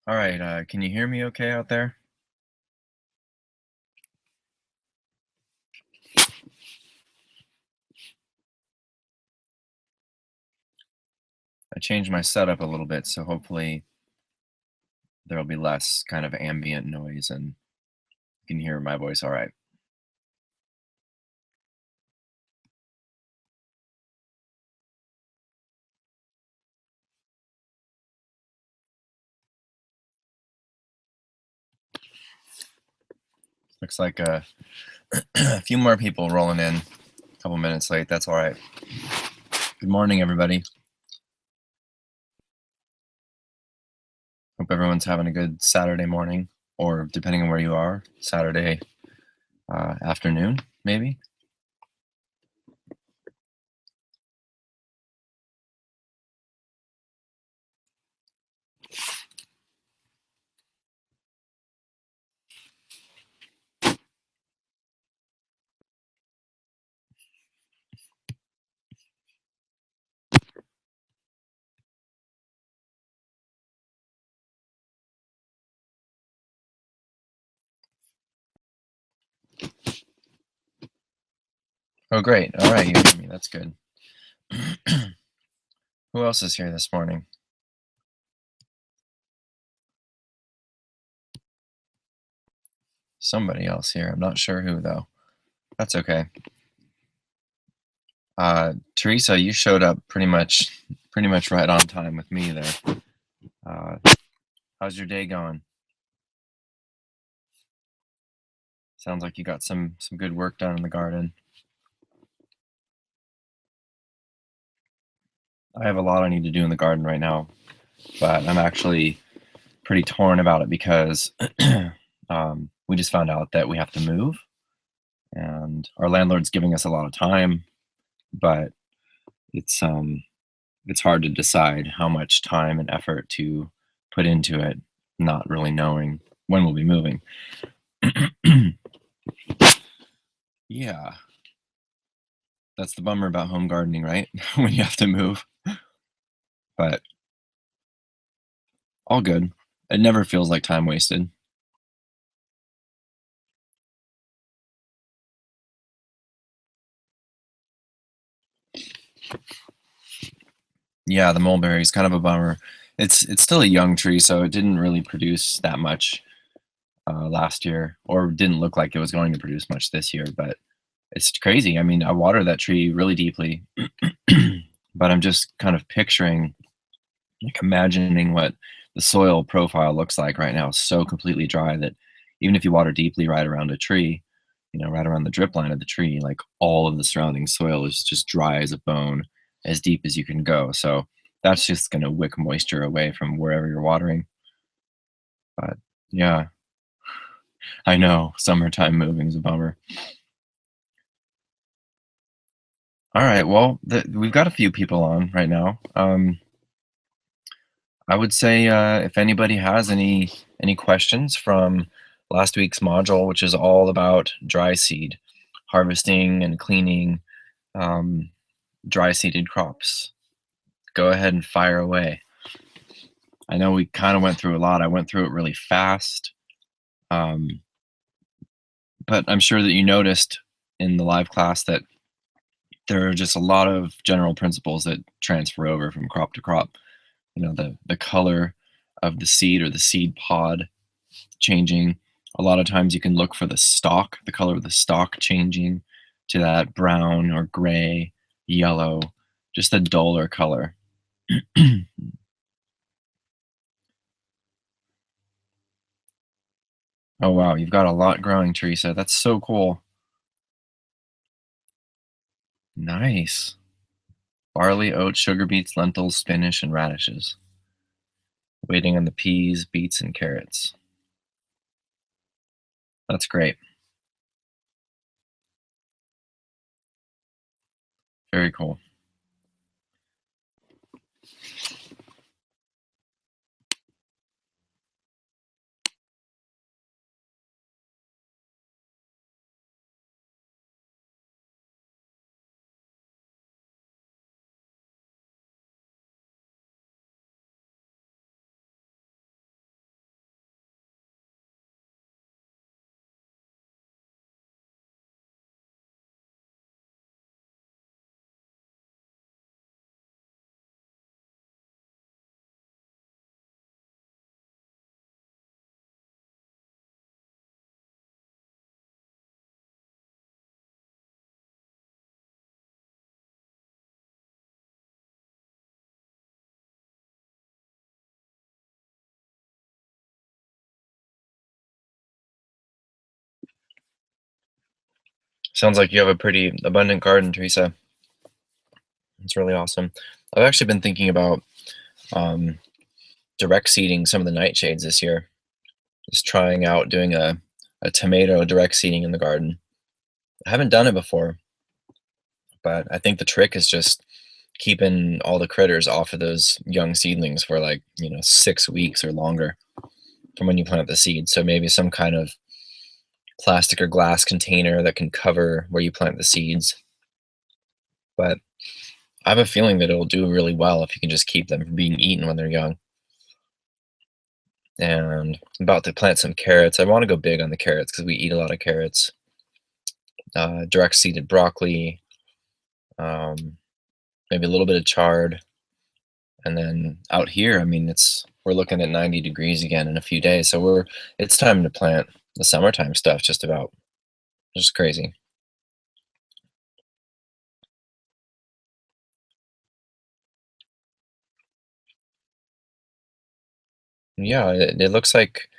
All right, can you hear me okay out there? I changed my setup a little bit, so hopefully there'll be less kind of ambient noise and you can hear my voice all right. Looks like a few more people rolling in, a couple minutes late. That's all right. Good morning, everybody. Hope everyone's having a good Saturday morning, or depending on where you are, Saturday afternoon, maybe. Oh, great. All right, you hear me. That's good. Who else is here this morning? Somebody else here. I'm not sure who, though. That's okay. Teresa, you showed up pretty much right on time with me there. Uh, how's your day going? Sounds like you got some good work done in the garden. I have a lot I need to do in the garden right now, but I'm actually pretty torn about it because we just found out that we have to move, and our landlord's giving us a lot of time, but it's um it's hard to decide how much time and effort to put into it, not really knowing when we'll be moving. Yeah, that's the bummer about home gardening, right? When you have to move, but all good. It never feels like time wasted. Yeah, the mulberry is kind of a bummer. It's still a young tree, so it didn't really produce that much last year, or didn't look like it was going to produce much this year. But it's crazy. I mean, I water that tree really deeply, but I'm just kind of picturing, like, imagining what the soil profile looks like right now. It's so completely dry that even if you water deeply right around a tree, right around the drip line of the tree, like, all of the surrounding soil is just dry as a bone, as deep as you can go. So that's just going to wick moisture away from wherever you're watering. But yeah, I know summertime moving is a bummer. All right, well, we've got a few people on right now. I would say if anybody has any questions from last week's module, which is all about dry seed harvesting and cleaning um, dry seeded crops, go ahead and fire away. I know we kind of went through a lot. I went through it really fast, um, but I'm sure that you noticed in the live class that there are just a lot of general principles that transfer over from crop to crop. The color of the seed or the seed pod changing. A lot of times you can look for the color of the stalk changing to that brown or gray, yellow, just a duller color. Oh wow, you've got a lot growing, Teresa. That's so cool. Nice. Barley, oats, sugar beets, lentils, spinach, and radishes. Waiting on the peas, beets, and carrots. That's great. Very cool. Sounds like you have a pretty abundant garden, Teresa. It's really awesome. I've actually been thinking about um, direct seeding some of the nightshades this year. Just trying out doing a tomato direct seeding in the garden. I haven't done it before, but I think the trick is just keeping all the critters off of those young seedlings for like, 6 weeks or longer from when you plant the seed. So maybe some kind of plastic or glass container that can cover where you plant the seeds. But I have a feeling that it'll do really well if you can just keep them from being eaten when they're young. And I'm about to plant some carrots. I want to go big on the carrots because we eat a lot of carrots. Direct seeded broccoli, um, maybe a little bit of chard, and then out here, I mean, we're looking at 90 degrees again in a few days, so it's time to plant the summertime stuff. Just about, just crazy. Yeah, it looks like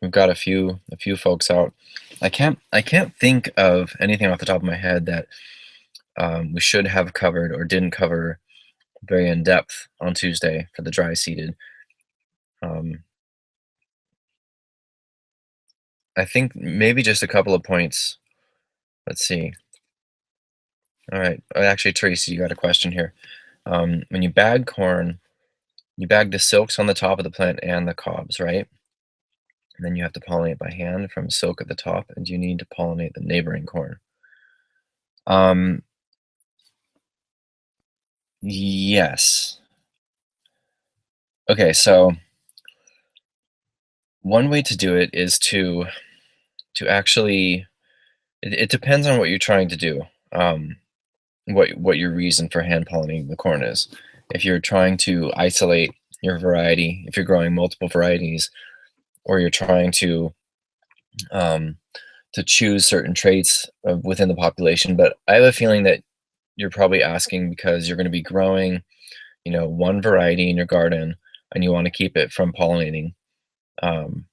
we've got a few folks out. I can't think of anything off the top of my head that we should have covered or didn't cover very in depth on Tuesday for the dry seeded. Um, I think maybe just a couple of points. Let's see. All right. Actually, Tracy, you got a question here. When you bag corn, you bag the silks on the top of the plant and the cobs, right? And then you have to pollinate by hand from silk at the top, and you need to pollinate the neighboring corn. Um, yes. Okay, so one way to do it is to actually it depends on what you're trying to do. What your reason for hand pollinating the corn is. If you're trying to isolate your variety, if you're growing multiple varieties, or you're trying um, to choose certain traits within the population. But I have a feeling that you're probably asking because you're going to be growing, one variety in your garden, and you want to keep it from pollinating, um,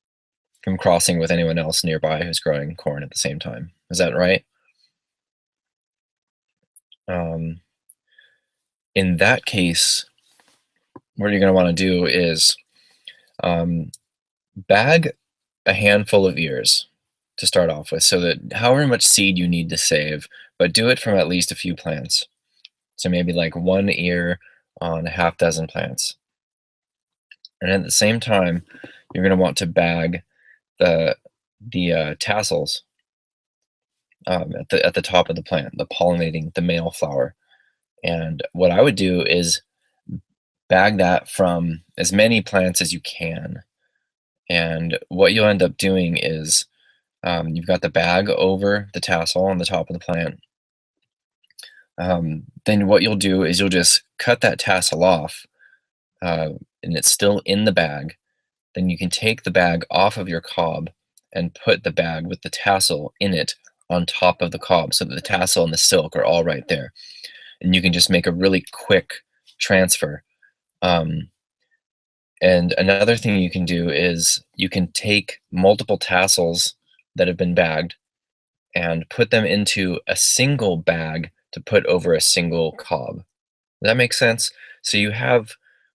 from crossing with anyone else nearby who's growing corn at the same time. Is that right? Um, in that case, what you're going to want to do is um, bag a handful of ears to start off with, so that however much seed you need to save, but do it from at least a few plants. So maybe like one ear on a half dozen plants. And at the same time, you're going to want to bag the tassels at the top of the plant, the pollinating the male flower. And what I would do is bag that from as many plants as you can. And what you'll end up doing is you've got the bag over the tassel on the top of the plant. Then what you'll do is you'll just cut that tassel off, uh, and it's still in the bag. Then you can take the bag off of your cob and put the bag with the tassel in it on top of the cob, so that the tassel and the silk are all right there. And you can just make a really quick transfer. Um, and another thing you can do is you can take multiple tassels that have been bagged and put them into a single bag to put over a single cob. Does that make sense? So you have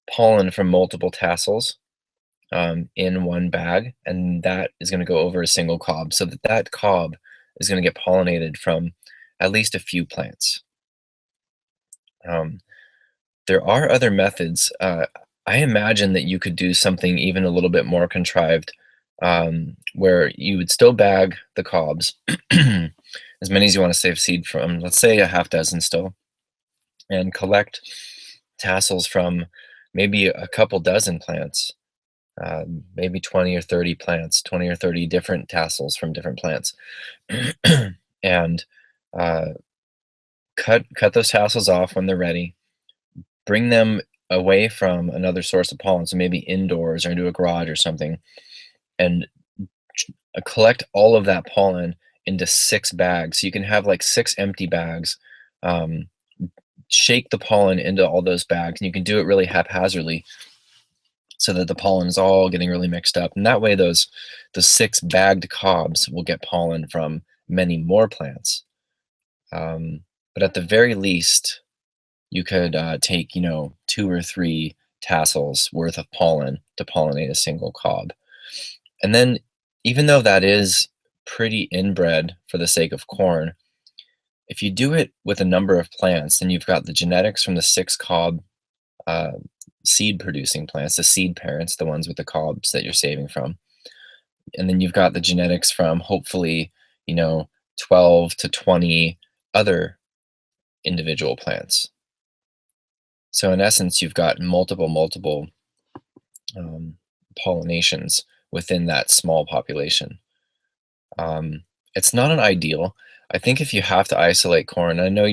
pollen from multiple tassels in one bag, and that is going to go over a single cob, so that that cob is going to get pollinated from at least a few plants. Um, there are other methods. I imagine that you could do something even a little bit more contrived, where you would still bag the cobs, as many as you want to save seed from, let's say a half dozen still, and collect tassels from maybe a couple dozen plants, maybe 20 or 30 plants, 20 or 30 different tassels from different plants, and uh, cut those tassels off when they're ready. Bring them away from another source of pollen, so maybe indoors or into a garage or something, and collect all of that pollen into 6 bags. So you can have like 6 empty bags. Um, Shake the pollen into all those bags, and you can do it really haphazardly. so that the pollen is all getting really mixed up. And that way, those six bagged cobs will get pollen from many more plants. Um, but at the very least, you could take, two or three tassels worth of pollen to pollinate a single cob. And then, even though that is pretty inbred for the sake of corn, if you do it with a number of plants, then you've got the genetics from the six cob uh, seed producing plants, the seed parents, the ones with the cobs that you're saving from. And then you've got the genetics from hopefully, you know, 12 to 20 other individual plants. So in essence, you've got multiple um, pollinations within that small population. Um, it's not an ideal. I think if you have to isolate corn, I know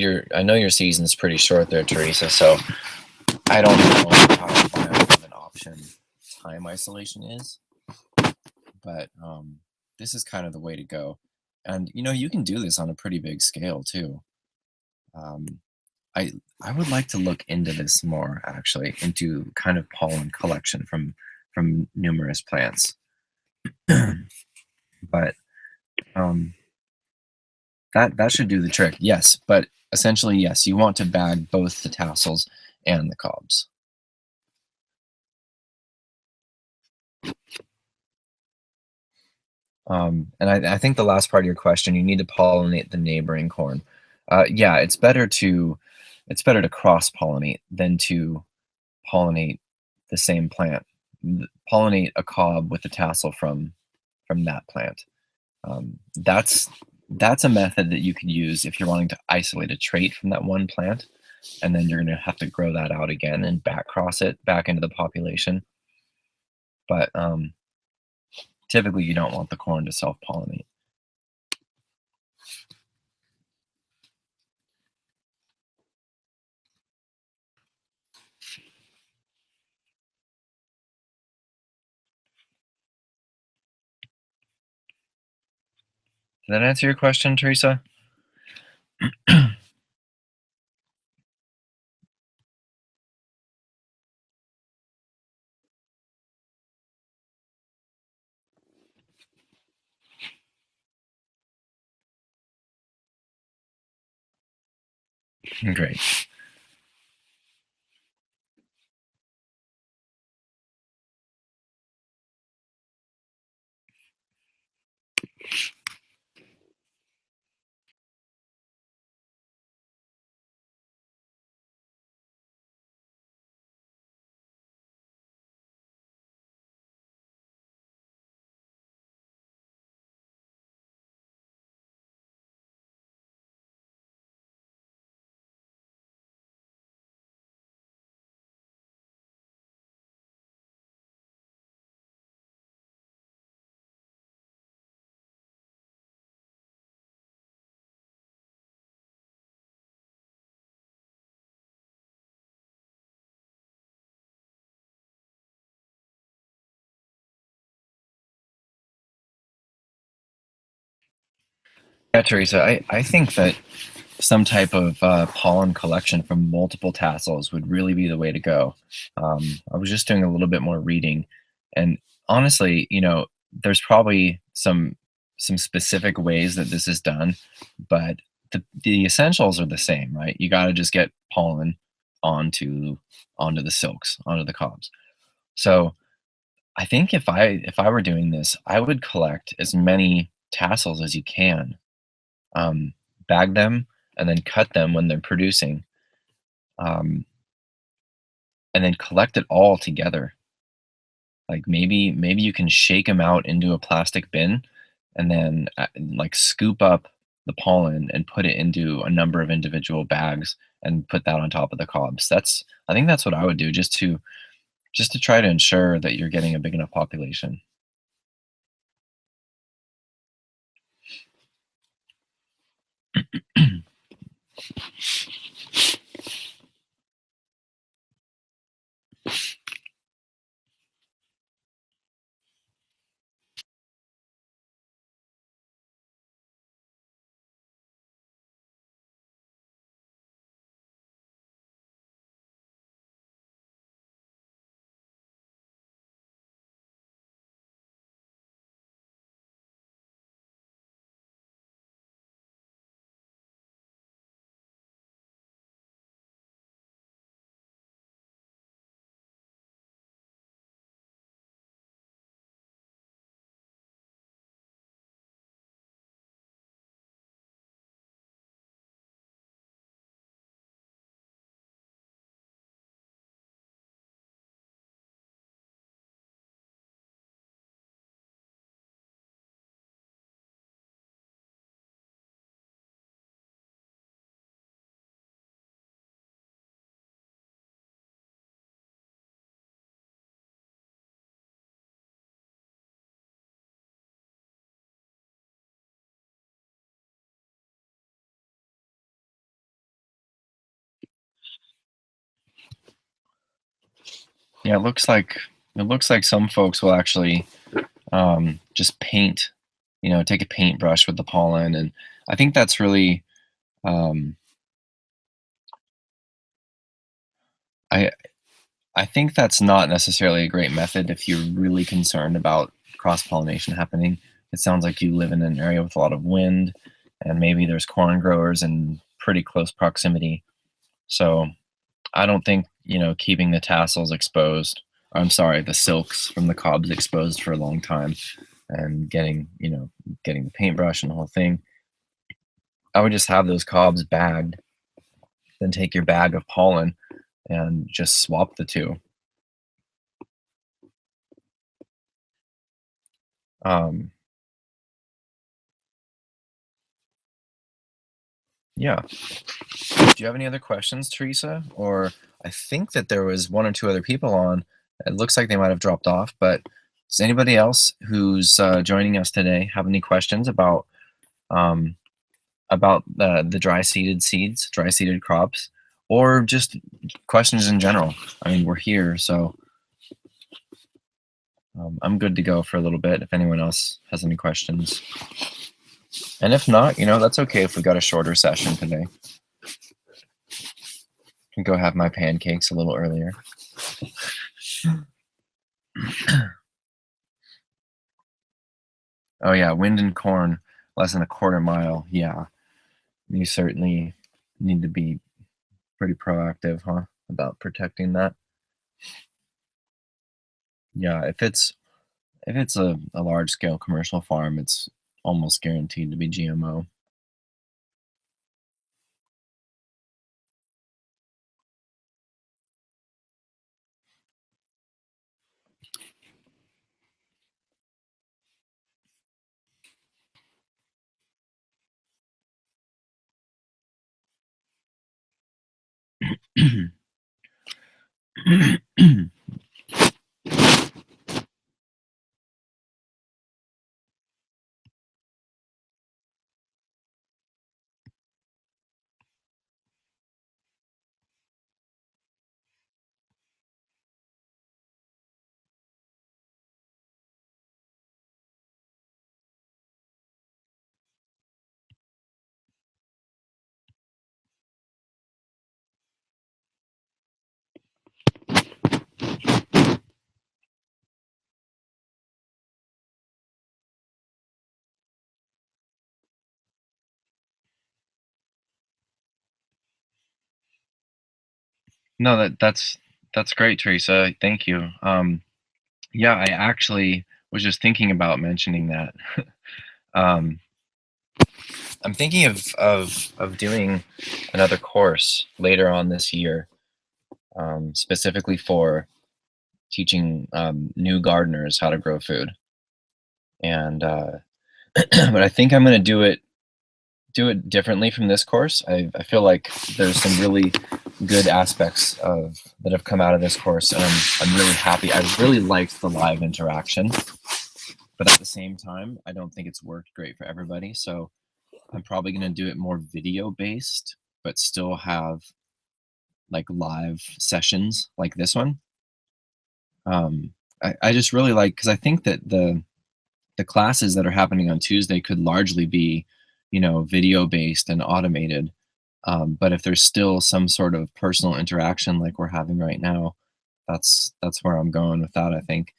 your season's pretty short there, Teresa. So I don't know how viable of an option time isolation is, but this is kind of the way to go. And you can do this on a pretty big scale too. Um, I I would like to look into this more actually, into kind of pollen collection from numerous plants. But um, that should do the trick. Yes, but essentially yes, you want to bag both the tassels and the cobs. And I think the last part of your question, you need to pollinate the neighboring corn. Yeah, it's better to cross pollinate than to pollinate the same plant. Pollinate a cob with a tassel from that plant. That's a method that you could use if you're wanting to isolate a trait from that one plant, and then you're going to have to grow that out again and back cross it back into the population. But typically, you don't want the corn to self pollinate. Did that answer your question, Teresa? Great. Yeah, Teresa, I think that some type of pollen collection from multiple tassels would really be the way to go. I was just doing a little bit more reading, and honestly, there's probably some specific ways that this is done, but the essentials are the same, right? You got to just get pollen onto onto the silks, onto the cobs. So I think if I were doing this, I would collect as many tassels as you can, um, bag them, and then cut them when they're producing, um, and then collect it all together. Like maybe you can shake them out into a plastic bin, and then like scoop up the pollen and put it into a number of individual bags and put that on top of the cobs. I think that's what I would do, just to try to ensure that you're getting a big enough population. Yeah, it looks like some folks will actually just paint, take a paintbrush with the pollen, and I think that's really um, I I think that's not necessarily a great method if you're really concerned about cross pollination happening. It sounds like you live in an area with a lot of wind, and maybe there's corn growers in pretty close proximity. So I don't think, keeping the tassels exposed, I'm sorry, the silks from the cobs exposed for a long time and getting the paintbrush and the whole thing. I would just have those cobs bagged, then take your bag of pollen and just swap the two. Um, yeah. Do you have any other questions, Teresa? Or I think that there was one or two other people on. It looks like they might have dropped off, but does anybody else who's joining us today have any questions um, about the dry seeded crops, or just questions in general? I mean, we're here, so I'm good to go for a little bit if anyone else has any questions. And if not, that's okay if we got a shorter session today. Can go have my pancakes a little earlier. Oh yeah, wind and corn, less than a quarter mile. Yeah, you certainly need to be pretty proactive, huh, about protecting that. Yeah, if it's a large scale commercial farm, it's almost guaranteed to be GMO. No, that's great, Teresa. Thank you. Yeah, I actually was just thinking about mentioning that. um, I'm thinking of doing another course later on this year, specifically for teaching new gardeners how to grow food. And but I think I'm going to do it differently from this course. I feel like there's some really good aspects of that have come out of this course, and I'm really happy. I really liked the live interaction, but at the same time, I don't think it's worked great for everybody. So I'm probably going to do it more video based, but still have like live sessions like this one. I just really like, because I think that the classes that are happening on Tuesday could largely be, video based and automated. But if there's still some sort of personal interaction like we're having right now, that's where I'm going with that. I think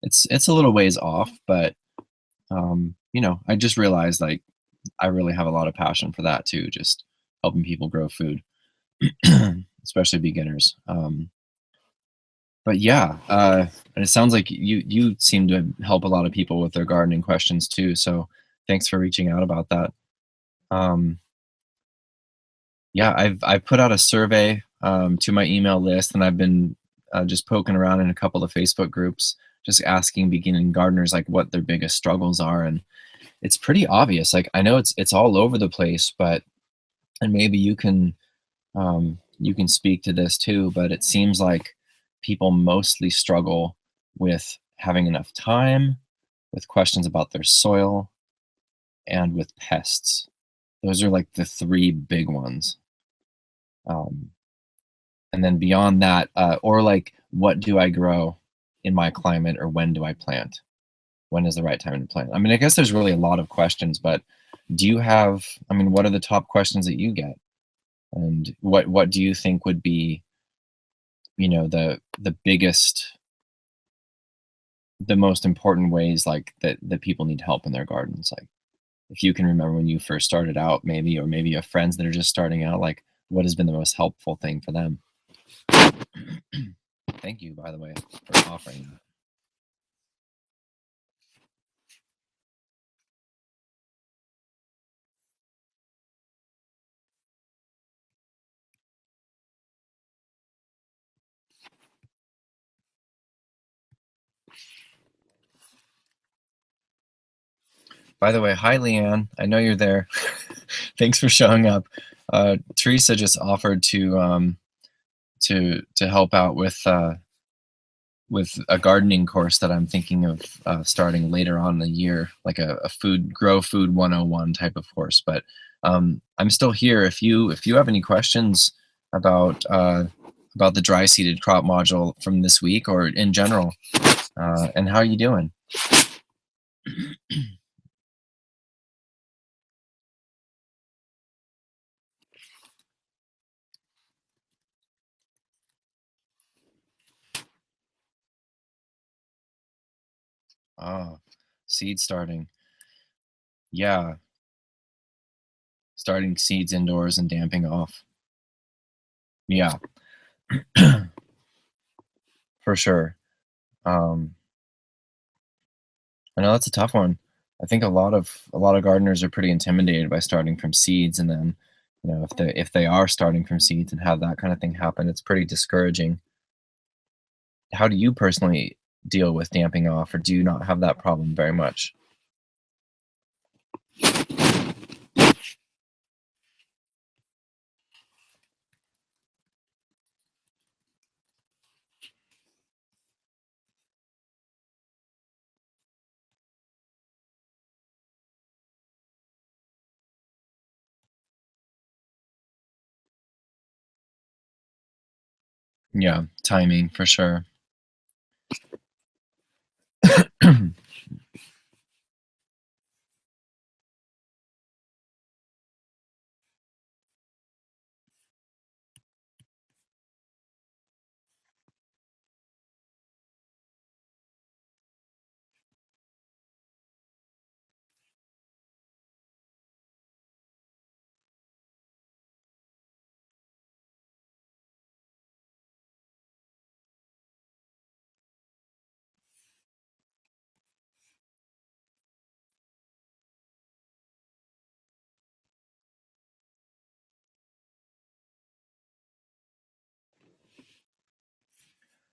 it's a little ways off, but I just realized like I really have a lot of passion for that too, just helping people grow food, especially beginners. But yeah, and it sounds like you seem to help a lot of people with their gardening questions too. So thanks for reaching out about that. Um, yeah, I've put out a survey to my email list, and I've been just poking around in a couple of Facebook groups, just asking beginning gardeners like what their biggest struggles are, and it's pretty obvious. Like I know it's all over the place, but and maybe you can speak to this too, but it seems like people mostly struggle with having enough time, with questions about their soil, and with pests. Those are like the three big ones. Um, And then beyond that, or like, what do I grow in my climate, or when do I plant? When is the right time to plant? I mean, I guess there's really a lot of questions, but do you have, I mean, what are the top questions that you get? And what do you think would be, the biggest, the most important ways, like, that people need help in their gardens? Like, if you can remember when you first started out, maybe, or maybe you have friends that are just starting out, like, what has been the most helpful thing for them? Thank you, by the way, for offering that. By the way, hi, Leanne. I know you're there. Thanks for showing up. Teresa just offered to help out with a gardening course that I'm thinking of starting later on in the year, like a food 101 type of course. But I'm still here. If you have any questions about the dry seeded crop module from this week, or in general, and how are you doing? Oh, seed starting. Yeah, starting seeds indoors and damping off. Yeah, for sure. Um, I know that's a tough one. I think a lot of gardeners are pretty intimidated by starting from seeds, and then, if they are starting from seeds and have that kind of thing happen, it's pretty discouraging. How do you personally deal with damping off, or do you not have that problem very much? Yeah, timing for sure.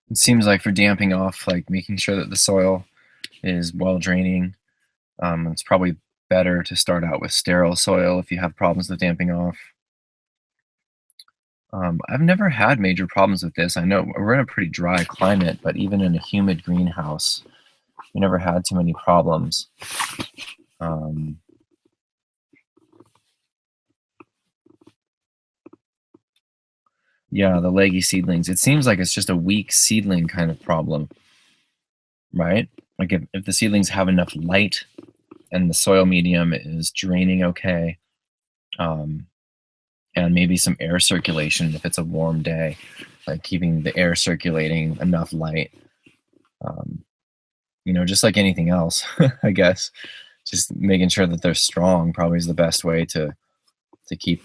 It seems like for damping off, like making sure that the soil is well draining. It's probably better to start out with sterile soil if you have problems with damping off. I've never had major problems with this. I know we're in a pretty dry climate, but even in a humid greenhouse, we never had too many problems. Um, yeah, the leggy seedlings. It seems like it's just a weak seedling kind of problem, right? Like if the seedlings have enough light and the soil medium is draining okay, um, and maybe some air circulation if it's a warm day, like keeping the air circulating, enough light. Um, just like anything else, I guess. Just making sure that they're strong probably is the best way to keep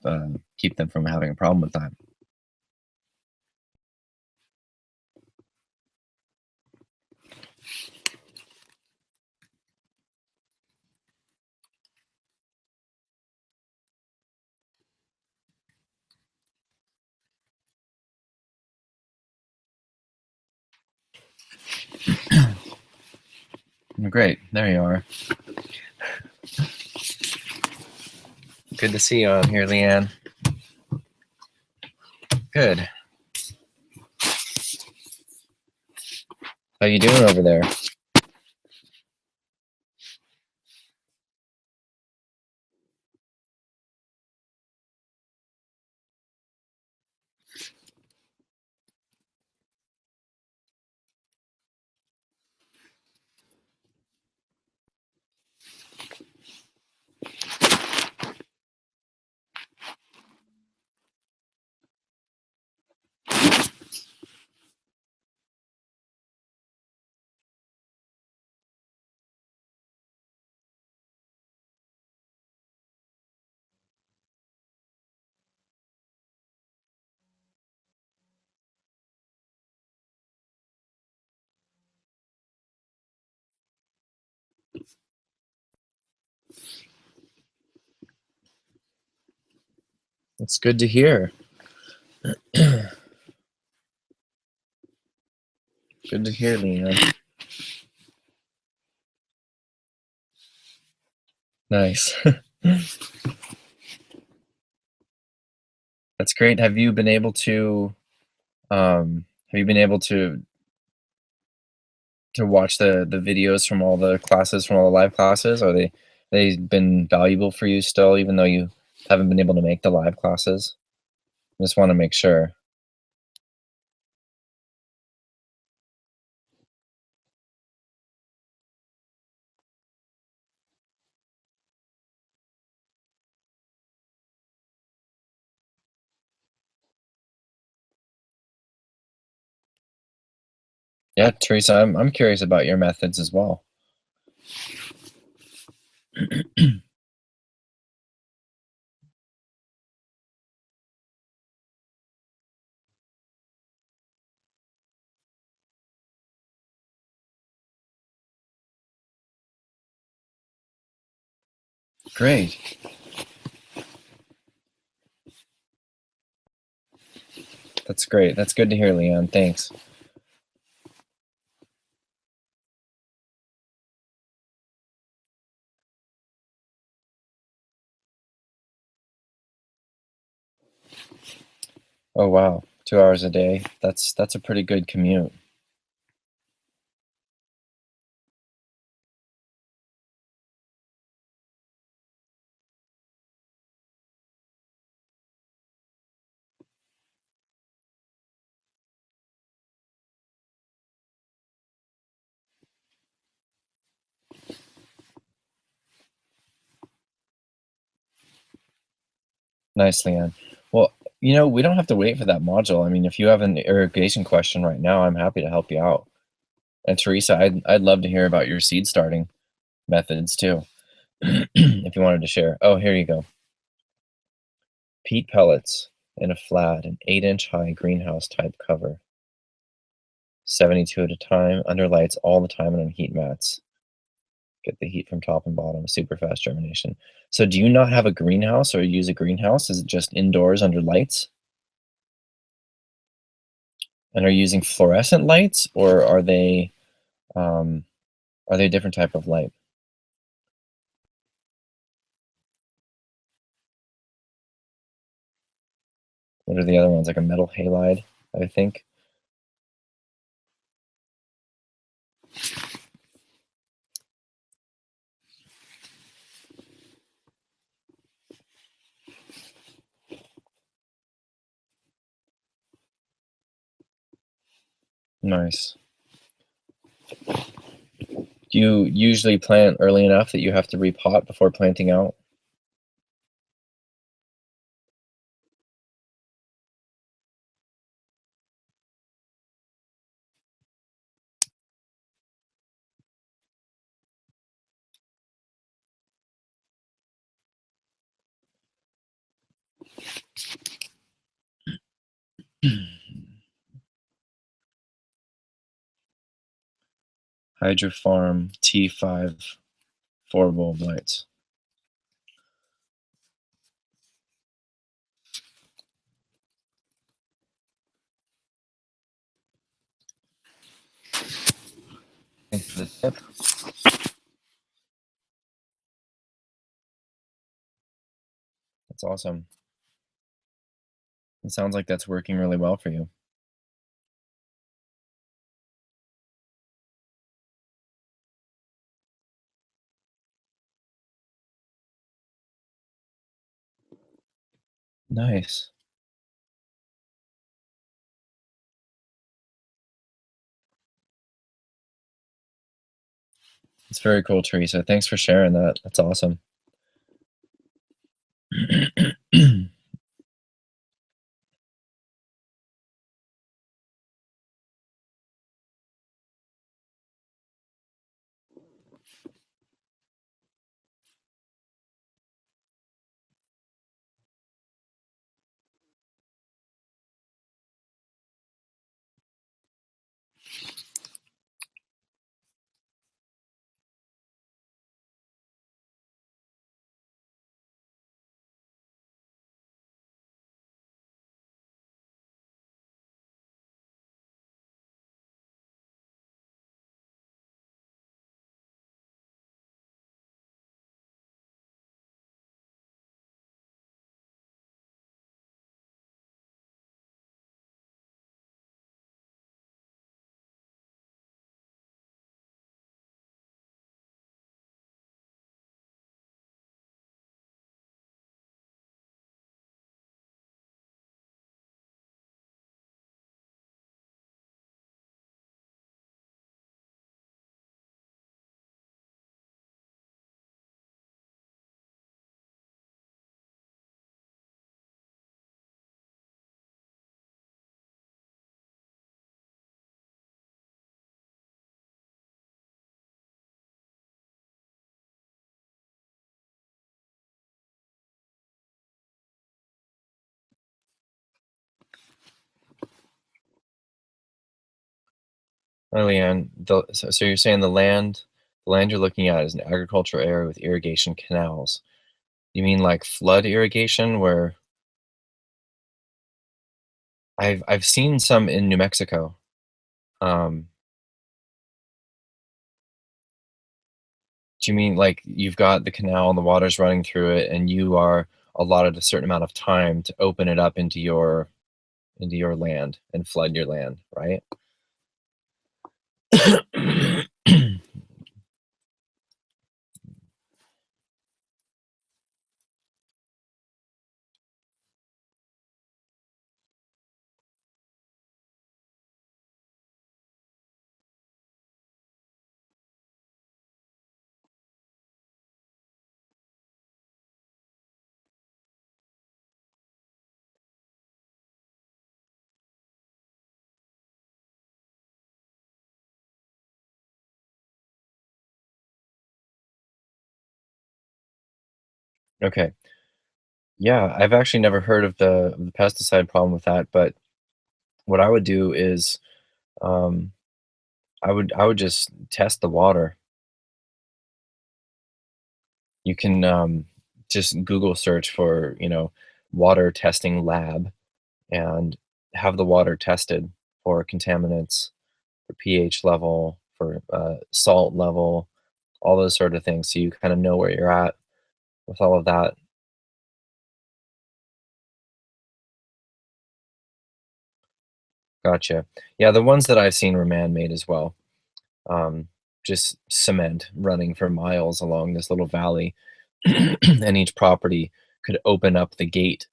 them from having a problem with that. Great, there you are. Good to see you on here, Leanne. Good. How you doing over there? It's good to hear. Good to hear, Leanne. Nice. That's great. Have you been able to watch the videos from all the classes, from all the live classes? Are they been valuable for you still, even though you haven't been able to make the live classes? Just want to make sure. Yeah, Teresa, I'm curious about your methods as well. Great. That's great. That's good to hear, Leon. Thanks. Oh wow, 2 hours a day. That's a pretty good commute. Nice, Leon. Well, we don't have to wait for that module. I mean, if you have an irrigation question right now, I'm happy to help you out. And Teresa, I'd love to hear about your seed starting methods too, if you wanted to share. Oh, here you go. Peat pellets in a flat, an 8-inch high greenhouse type cover. 72 at a time, under lights all the time and on heat mats. Get the heat from top and bottom, super fast germination. So do you not have a greenhouse or use a greenhouse? Is it just indoors under lights? And are you using fluorescent lights or um, are they a different type of light? What are the other ones? Like a metal halide, I think. Nice. Do you usually plant early enough that you have to repot before planting out? Hydrofarm T5 4-bulb lights. Thanks for the tip. That's awesome. It sounds like that's working really well for you. Nice. It's very cool, Teresa. Thanks for sharing that. That's awesome. Leanne, so you're saying the land you're looking at is an agricultural area with irrigation canals. You mean like flood irrigation where I've seen some in New Mexico. Um, do you mean like you've got the canal and the water's running through it and you are allotted a certain amount of time to open it up into your land and flood your land, right? Okay. Yeah, I've actually never heard of the pesticide problem with that, but what I would do is um, I would just test the water. You can just Google search for, water testing lab and have the water tested for contaminants, for pH level, for salt level, all those sort of things. So you kind of know where you're at with all of that. Gotcha. Yeah, the ones that I've seen were man-made as well. Um, just cement running for miles along this little valley, and each property could open up the gate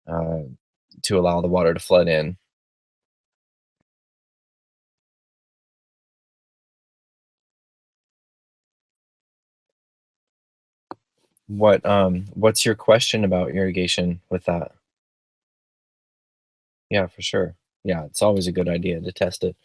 uh, to allow the water to flood in. What's your question about irrigation with that? Yeah, for sure. Yeah, it's always a good idea to test it.